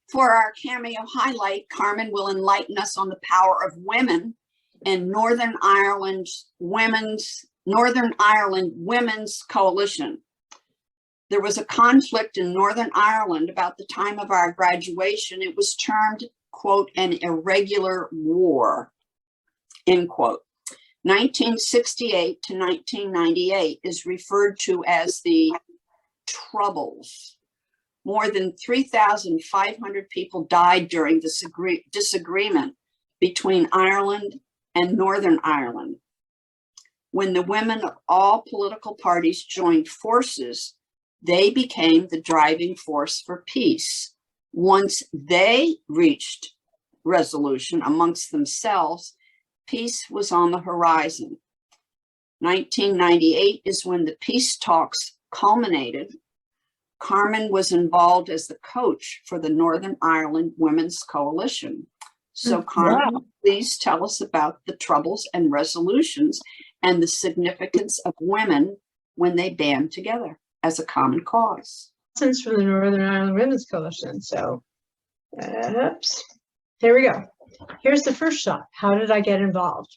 For our cameo highlight, Carmen will enlighten us on the power of women in Northern Ireland Women's Coalition. There was a conflict in Northern Ireland about the time of our graduation. It was termed, quote, an irregular war, end quote. 1968 to 1998 is referred to as the Troubles. More than 3,500 people died during this disagreement between Ireland and Northern Ireland. When the women of all political parties joined forces, they became the driving force for peace. Once they reached resolution amongst themselves, peace was on the horizon. 1998 is when the peace talks culminated. Carmen was involved as the coach for the Northern Ireland Women's Coalition. So Carmen, please tell us about the troubles and resolutions and the significance of women when they band together as a common cause. Since from the Northern Ireland Women's Coalition. So, here we go. Here's the first shot. How did I get involved?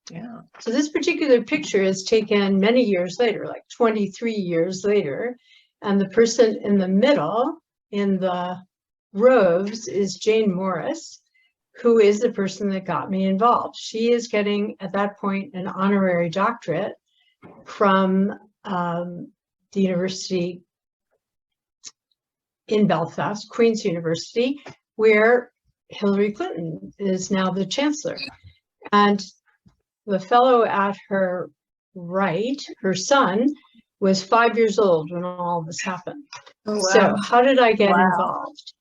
Yeah. So this particular picture is taken many years later, like 23 years later. And the person in the middle in the robes is Jane Morris, who is the person that got me involved. She is getting, at that point, an honorary doctorate from the university in Belfast, Queen's University, where Hillary Clinton is now the chancellor. And the fellow at her right, her son, was 5 years old when all this happened. Oh, wow. So how did I get involved?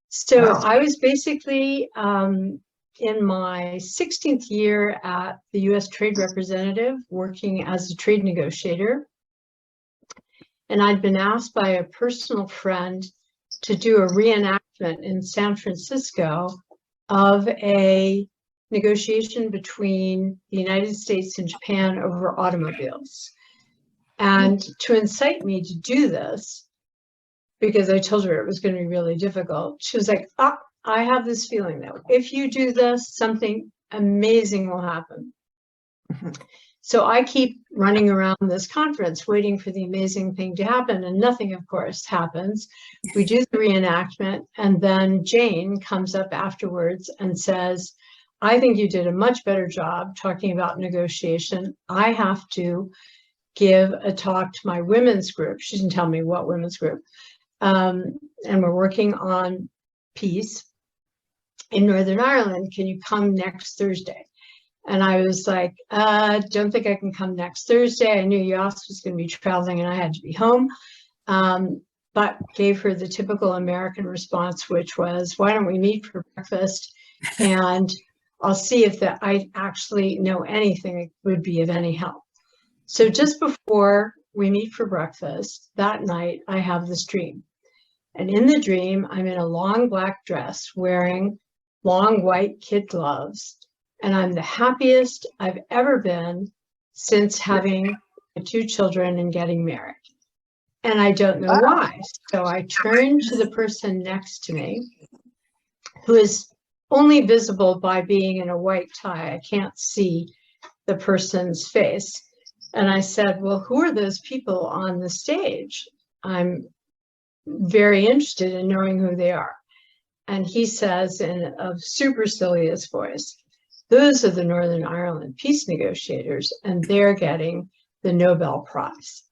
So I was basically in my 16th year at the US Trade Representative, working as a trade negotiator. And I'd been asked by a personal friend to do a reenactment in San Francisco of a negotiation between the United States and Japan over automobiles. And to incite me to do this, because I told her it was going to be really difficult, she was like, I have this feeling that if you do this, something amazing will happen. So I keep running around this conference waiting for the amazing thing to happen, and nothing, of course, happens. We do the reenactment, and then Jane comes up afterwards and says, I think you did a much better job talking about negotiation. I have to give a talk to my women's group. She didn't tell me what women's group. And we're working on peace in Northern Ireland. Can you come next Thursday? And I was like, don't think I can come next Thursday. I knew Yoss was going to be traveling and I had to be home. But gave her the typical American response, which was, why don't we meet for breakfast? And I'll see if I actually know anything that would be of any help. So just before we meet for breakfast that night, I have this dream. And in the dream, I'm in a long black dress wearing long white kid gloves. And I'm the happiest I've ever been since having 2 children and getting married. And I don't know why. So I turn to the person next to me, who is only visible by being in a white tie. I can't see the person's face. And I said, well, who are those people on the stage? I'm very interested in knowing who they are. And he says in a supercilious voice, those are the Northern Ireland peace negotiators, and they're getting the Nobel Prize.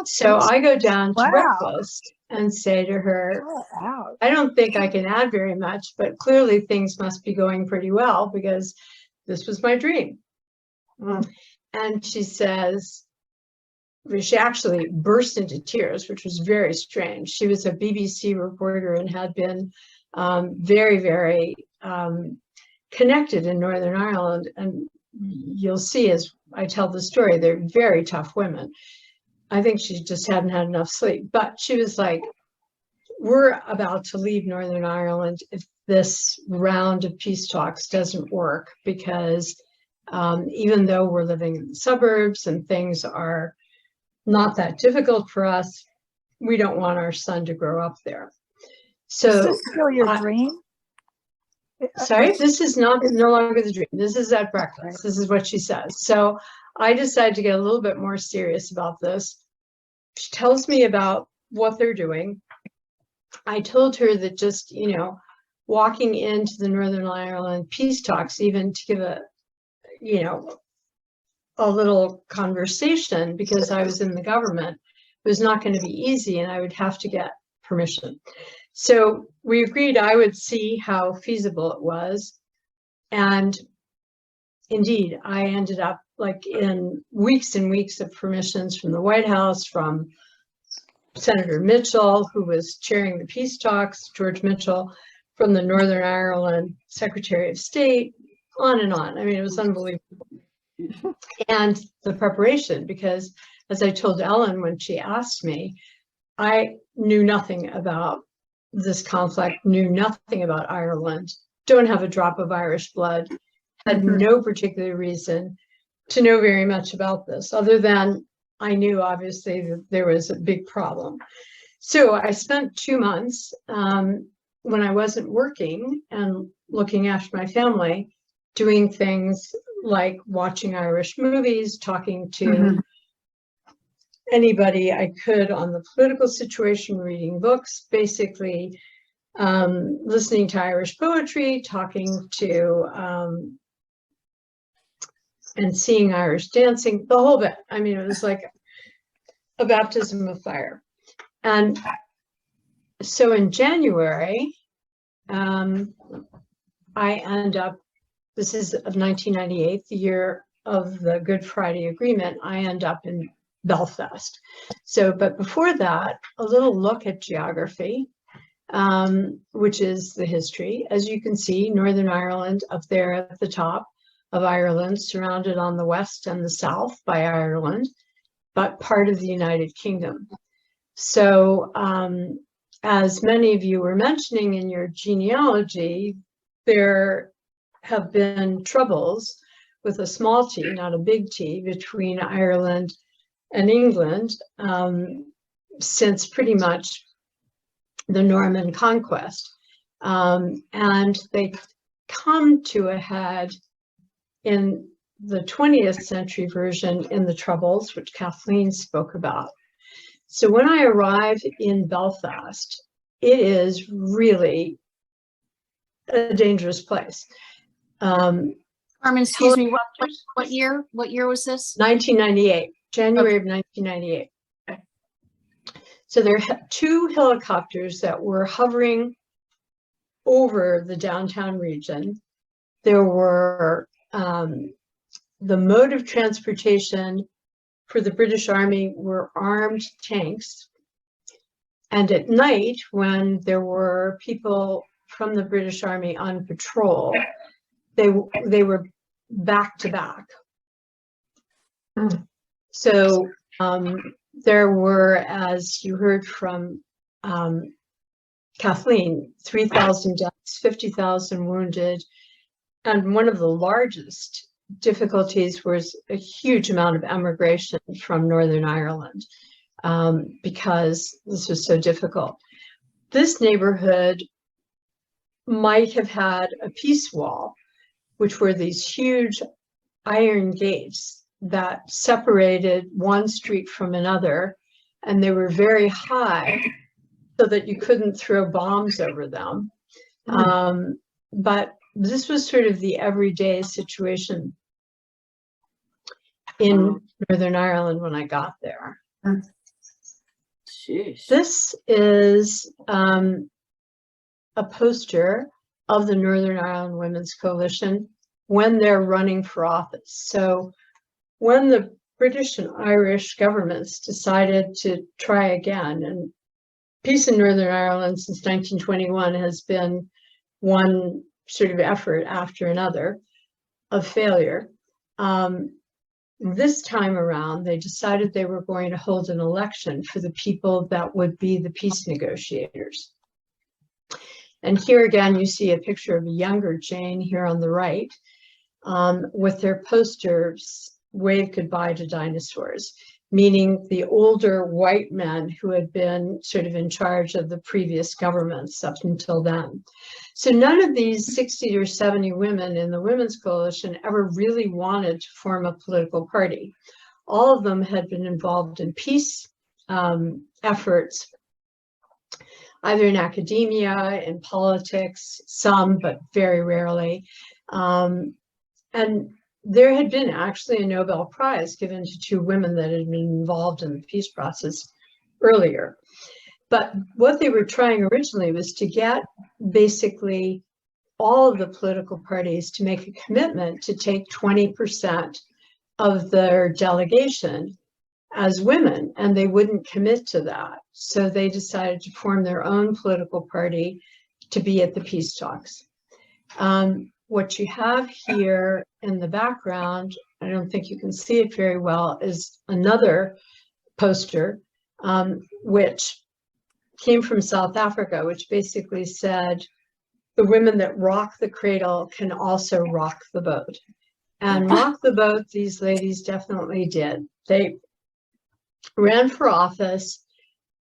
So I go down to breakfast and say to her, I don't think I can add very much, but clearly things must be going pretty well because this was my dream. And she says, she actually burst into tears, which was very strange. She was a BBC reporter and had been very, very connected in Northern Ireland. And you'll see as I tell the story, they're very tough women. I think she just hadn't had enough sleep. But she was like, we're about to leave Northern Ireland if this round of peace talks doesn't work, because even though we're living in the suburbs and things are not that difficult for us, we don't want our son to grow up there. So is this still your dream? Sorry, this is no longer the dream. This is at breakfast. This is what she says. So I decided to get a little bit more serious about this. She tells me about what they're doing. I told her that just, walking into the Northern Ireland peace talks, even to give a little conversation, because I was in the government, it was not going to be easy and I would have to get permission. So we agreed I would see how feasible it was. And indeed, I ended up like in weeks and weeks of permissions from the White House, from Senator Mitchell, who was chairing the peace talks, George Mitchell, from the Northern Ireland Secretary of State, on and on. I mean, it was unbelievable. And the preparation, because as I told Ellen when she asked me, I knew nothing about this conflict, knew nothing about Ireland, don't have a drop of Irish blood, had no particular reason to know very much about this, other than I knew obviously that there was a big problem. So I spent 2 months when I wasn't working and looking after my family, doing things like watching Irish movies, talking to anybody I could on the political situation, reading books, basically listening to Irish poetry, talking to and seeing Irish dancing, the whole bit. I mean, it was like a baptism of fire. And so in January, I end up, this is of 1998, the year of the Good Friday Agreement, I end up in Belfast. So, but before that, a little look at geography, which is the history. As you can see, Northern Ireland up there at the top of Ireland, surrounded on the west and the south by Ireland, but part of the United Kingdom. So, as many of you were mentioning in your genealogy, there have been troubles with a small t, not a big T, between Ireland and England since pretty much the Norman conquest. And they come to a head in the 20th century version in the Troubles, which Kathleen spoke about. So when I arrived in Belfast, it is really a dangerous place. Carmen, excuse me, what year? What year was this? 1998, January of 1998. Okay. So there are 2 helicopters that were hovering over the downtown region. There were the mode of transportation for the British Army were armed tanks. And at night, when there were people from the British Army on patrol, they were back to back. So there were, as you heard from Kathleen, 3,000 deaths, 50,000 wounded, and one of the largest difficulties was a huge amount of emigration from Northern Ireland because this was so difficult. This neighborhood might have had a peace wall, which were these huge iron gates that separated one street from another, and they were very high so that you couldn't throw bombs over them. But this was sort of the everyday situation in Northern Ireland when I got there. Jeez. This is a poster of the Northern Ireland Women's Coalition when they're running for office. So when the British and Irish governments decided to try again, and peace in Northern Ireland since 1921 has been one sort of effort after another of failure. This time around, they decided they were going to hold an election for the people that would be the peace negotiators. And here again, you see a picture of a younger Jane here on the right with their posters, "Wave Goodbye to Dinosaurs." meaning the older white men who had been sort of in charge of the previous governments up until then. So none of these 60 or 70 women in the Women's Coalition ever really wanted to form a political party. All of them had been involved in peace efforts, either in academia, in politics, some, but very rarely. And there had been actually a Nobel Prize given to two women that had been involved in the peace process earlier. But what they were trying originally was to get basically all of the political parties to make a commitment to take 20% of their delegation as women, and they wouldn't commit to that. So they decided to form their own political party to be at the peace talks. What you have here in the background, I don't think you can see it very well, is another poster, which came from South Africa, which basically said, the women that rock the cradle can also rock the boat. And rock the boat, these ladies definitely did. They ran for office,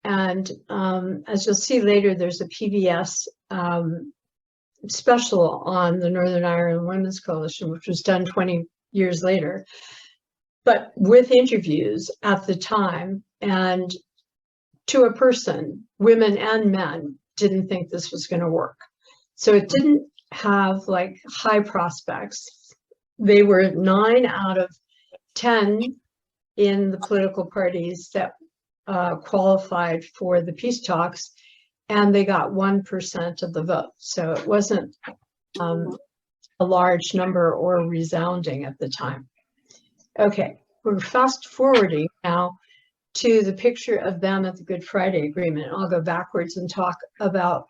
and as you'll see later, there's a PBS special on the Northern Ireland Women's Coalition, which was done 20 years later, but with interviews at the time. And to a person, women and men didn't think this was going to work. So it didn't have like high prospects. They were 9 out of 10 in the political parties that qualified for the peace talks, and they got 1% of the vote. So it wasn't a large number or resounding at the time. Okay, we're fast forwarding now to the picture of them at the Good Friday Agreement. I'll go backwards and talk about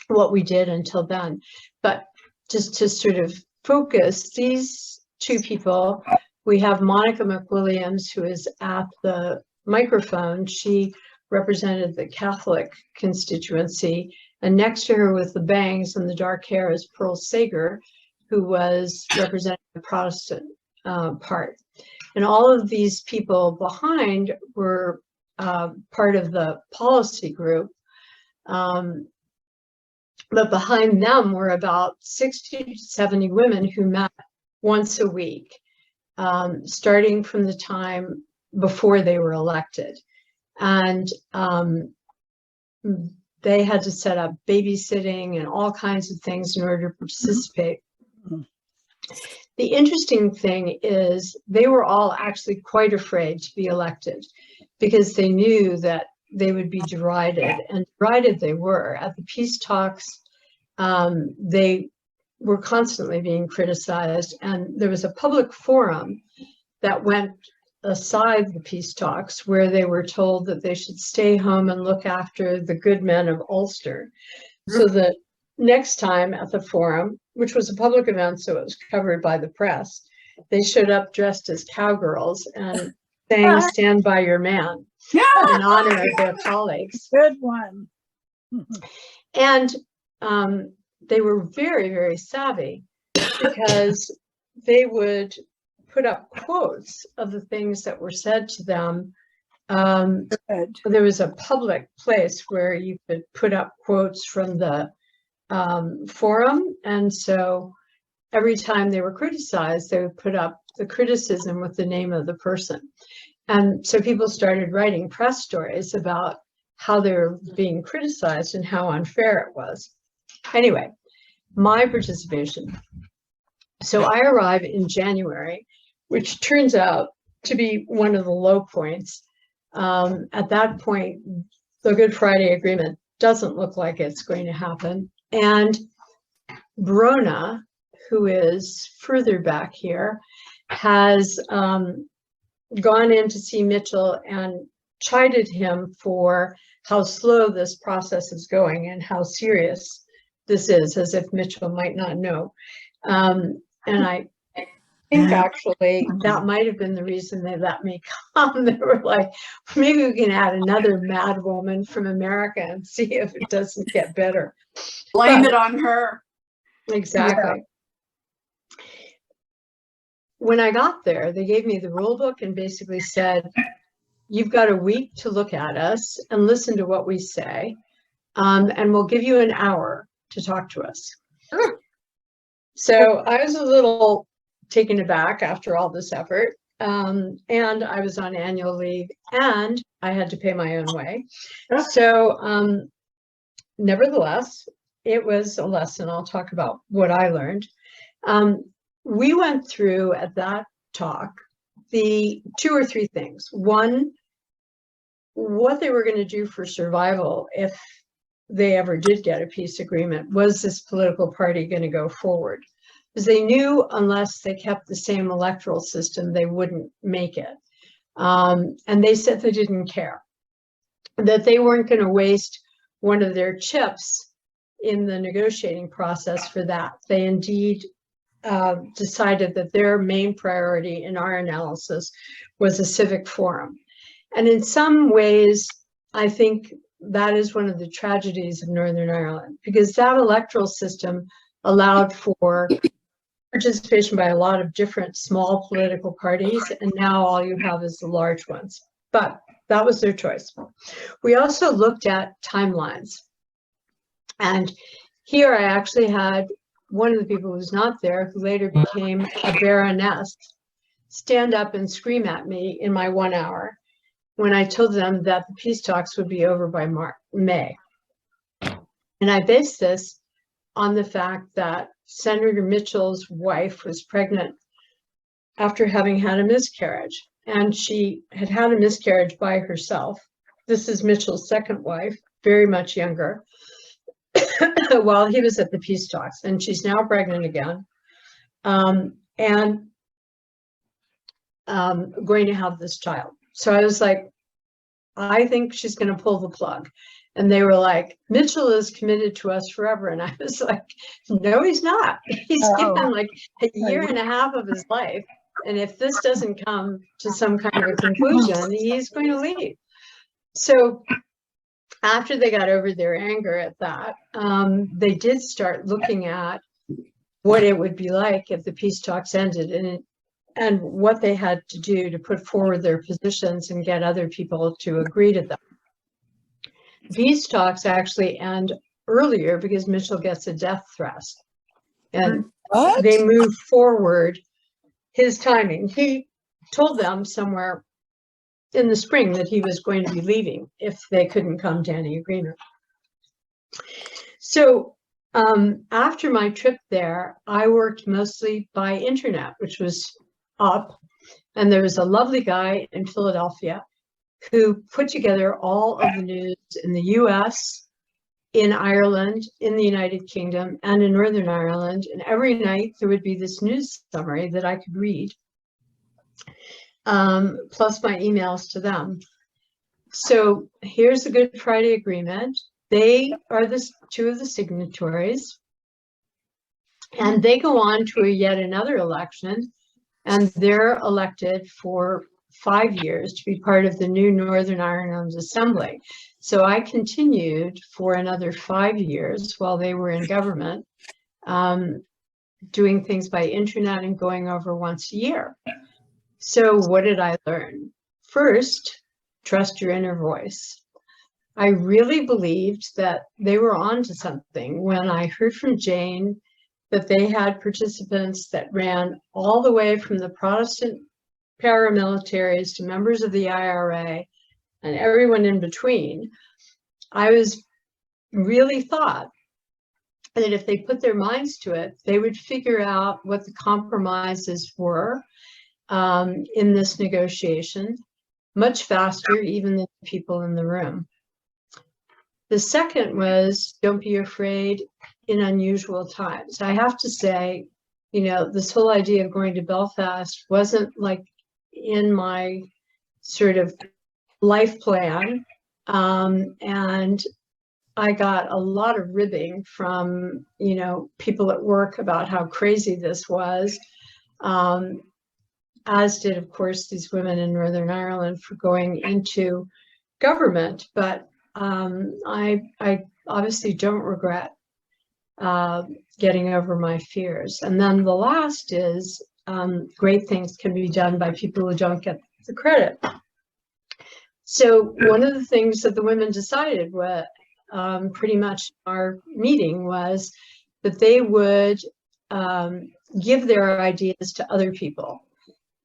what we did until then. But just to sort of focus, these two people, we have Monica McWilliams, who is at the microphone. She represented the Catholic constituency, and next to her with the bangs and the dark hair is Pearl Sager, who was representing the Protestant part. And all of these people behind were part of the policy group, but behind them were about 60 to 70 women who met once a week, starting from the time before they were elected. And they had to set up babysitting and all kinds of things in order to participate. The interesting thing is they were all actually quite afraid to be elected because they knew that they would be derided, and derided they were. At the peace talks, they were constantly being criticized, and there was a public forum that went aside the peace talks where they were told that they should stay home and look after the good men of Ulster. So the next time at the forum, which was a public event, so it was covered by the press, they showed up dressed as cowgirls and sang "Stand by Your Man" in honor of their colleagues. Good one. And they were very, very savvy because they would put up quotes of the things that were said to them. There was a public place where you could put up quotes from the forum, and so every time they were criticized, they would put up the criticism with the name of the person. And so people started writing press stories about how they were being criticized and how unfair it was. Anyway, my participation. So I arrive in January, which turns out to be one of the low points. At that point, the Good Friday Agreement doesn't look like it's going to happen. And Brona, who is further back here, has gone in to see Mitchell and chided him for how slow this process is going and how serious this is, as if Mitchell might not know. And I think actually that might have been the reason they let me come. They were like, maybe we can add another mad woman from America and see if it doesn't get better. Blame it on her. Exactly. when I got there, they gave me the rule book and basically said, you've got a week to look at us and listen to what we say, and we'll give you an hour to talk to us. So I was a little taken aback after all this effort, and I was on annual leave, and I had to pay my own way. So nevertheless, it was a lesson. I'll talk about what I learned. We went through at that talk the 2 or 3 things. One, what they were going to do for survival if they ever did get a peace agreement. Was this political party going to go forward? Because they knew unless they kept the same electoral system, they wouldn't make it. And they said they didn't care, that they weren't going to waste one of their chips in the negotiating process for that. They indeed decided that their main priority in our analysis was a civic forum. And in some ways, I think that is one of the tragedies of Northern Ireland, because that electoral system allowed for participation by a lot of different small political parties, and now all you have is the large ones. But that was their choice. We also looked at timelines. And here I actually had one of the people who's not there, who later became a baroness, stand up and scream at me in my 1 hour when I told them that the peace talks would be over by May. And I based this on the fact that Senator Mitchell's wife was pregnant after having had a miscarriage, and she had had a miscarriage by herself. This is Mitchell's second wife, very much younger, while he was at the peace talks, and she's now pregnant again, and going to have this child. So I was like, I think she's going to pull the plug. And they were like, Mitchell is committed to us forever. And I was like, no, he's not. He's given like a year and a half of his life. And if this doesn't come to some kind of a conclusion, he's going to leave. So after they got over their anger at that, they did start looking at what it would be like if the peace talks ended, and what they had to do to put forward their positions and get other people to agree to them. Peace talks actually end earlier because Mitchell gets a death threat, and they move forward his timing. He told them somewhere in the spring that he was going to be leaving if they couldn't come to any agreement. So after my trip there, I worked mostly by internet, which was up, and there was a lovely guy in Philadelphia who put together all of the news in the US, in Ireland, in the United Kingdom, and in Northern Ireland. And every night there would be this news summary that I could read, plus my emails to them. So here's the Good Friday Agreement. They are the 2 of the signatories, and they go on to yet another election, and they're elected for 5 years to be part of the new Northern Ireland Assembly. So I continued for another 5 years while they were in government, doing things by internet and going over once a year. So what did I learn? First, trust your inner voice. I really believed that they were on to something when I heard from Jane that they had participants that ran all the way from the Protestant paramilitaries to members of the IRA and everyone in between. I was really thought that if they put their minds to it, they would figure out what the compromises were in this negotiation much faster even than the people in the room. The second was, don't be afraid in unusual times. I have to say, you know, this whole idea of going to Belfast wasn't like in my sort of life plan. And I got a lot of ribbing from, you know, people at work about how crazy this was, as did, of course, these women in Northern Ireland for going into government. But I obviously don't regret getting over my fears. And then the last is great things can be done by people who don't get the credit. So one of the things that the women decided was pretty much our meeting was that they would give their ideas to other people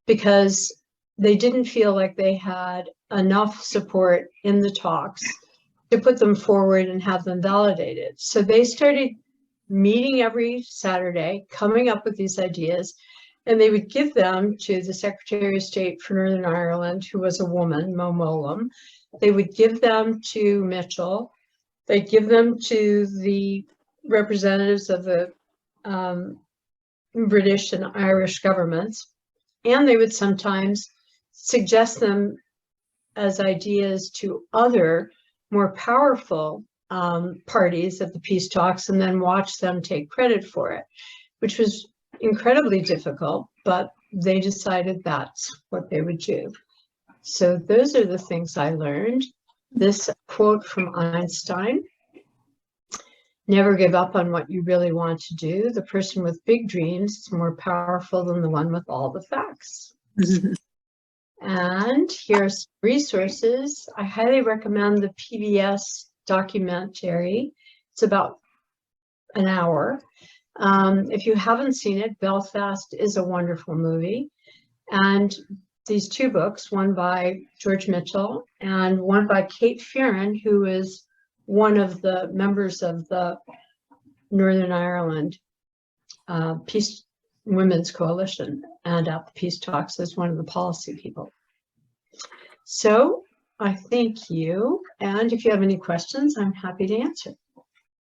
because they didn't feel like they had enough support in the talks to put them forward and have them validated. So they started meeting every Saturday, coming up with these ideas, and they would give them to the Secretary of State for Northern Ireland, who was a woman, Mo Mowlam. They would give them to Mitchell. They'd give them to the representatives of the British and Irish governments, and they would sometimes suggest them as ideas to other more powerful parties at the peace talks and then watch them take credit for it, which was incredibly difficult, but they decided that's what they would do. So those are the things I learned. This quote from Einstein: never give up on what you really want to do. The person with big dreams is more powerful than the one with all the facts. And here's resources. I highly recommend the PBS documentary. It's about an hour. If you haven't seen it, Belfast is a wonderful movie. And these two books, one by George Mitchell and one by Kate Fearon, who is one of the members of the Northern Ireland Peace Women's Coalition and at the peace talks as one of the policy people. So I thank you. And if you have any questions, I'm happy to answer.